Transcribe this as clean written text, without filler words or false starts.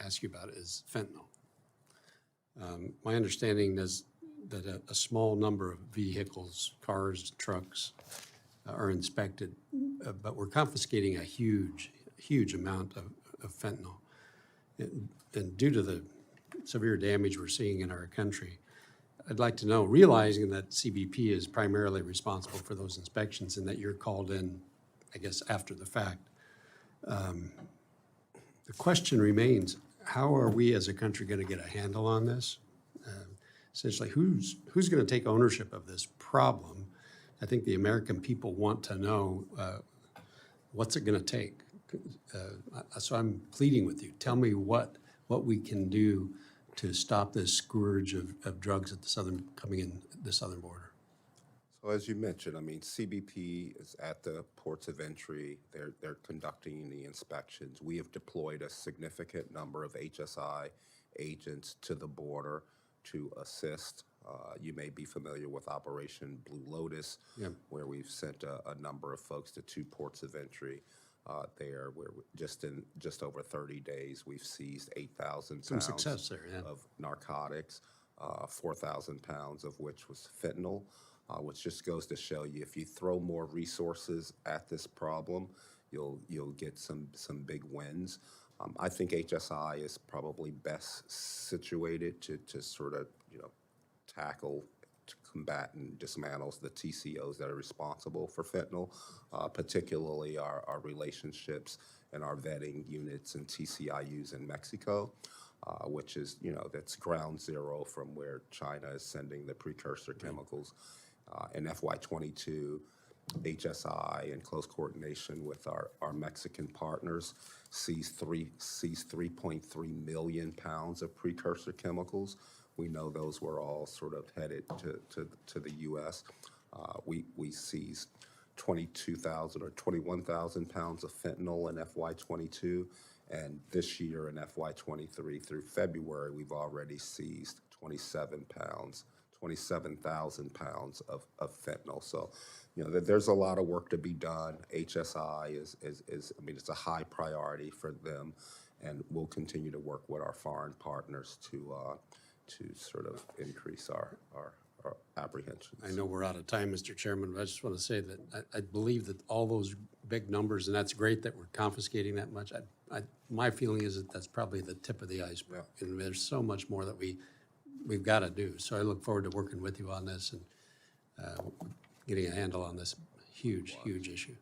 ask you about is fentanyl. My understanding is that a small number of vehicles, cars, trucks are inspected, but we're confiscating a huge amount of fentanyl. And due to the severe damage we're seeing in our country, I'd like to know, realizing that CBP is primarily responsible for those inspections and that you're called in, I guess, after the fact. The question remains, how are we as a country going to get a handle on this? Essentially, who's going to take ownership of this problem? I think the American people want to know what's it going to take. So I'm pleading with you. Tell me what we can do to stop this scourge of drugs at coming in the southern border. So as you mentioned, I mean, CBP is at the ports of entry. They're conducting the inspections. We have deployed a significant number of HSI agents to the border to assist. You may be familiar with Operation Blue Lotus, where we've sent a number of folks to 2 ports of entry there, where just over 30 days, we've seized 8,000 Some pounds success there, yeah. of narcotics, 4,000 pounds of which was fentanyl, which just goes to show you, if you throw more resources at this problem, you'll get some big wins. I think HSI is probably best situated to sort of, tackle, to combat and dismantle the TCOs that are responsible for fentanyl, particularly our relationships and our vetting units and TCIUs in Mexico, which is, that's ground zero from where China is sending the precursor chemicals. In FY22, HSI, in close coordination with our Mexican partners, seized 3.3 million pounds of precursor chemicals. We know those were all sort of headed to the U.S. We seized 22,000 or 21,000 pounds of fentanyl in FY22, and this year in FY23 through February, we've already seized 27,000 pounds of fentanyl. So, there's a lot of work to be done. HSI is I mean, it's a high priority for them, and we'll continue to work with our foreign partners to sort of increase our apprehensions. I know we're out of time, Mr. Chairman, but I just want to say that I believe that all those big numbers, and that's great that we're confiscating that much. My feeling is that that's probably the tip of the iceberg, and there's so much more that we've got to do. So I look forward to working with you on this and getting a handle on this huge issue.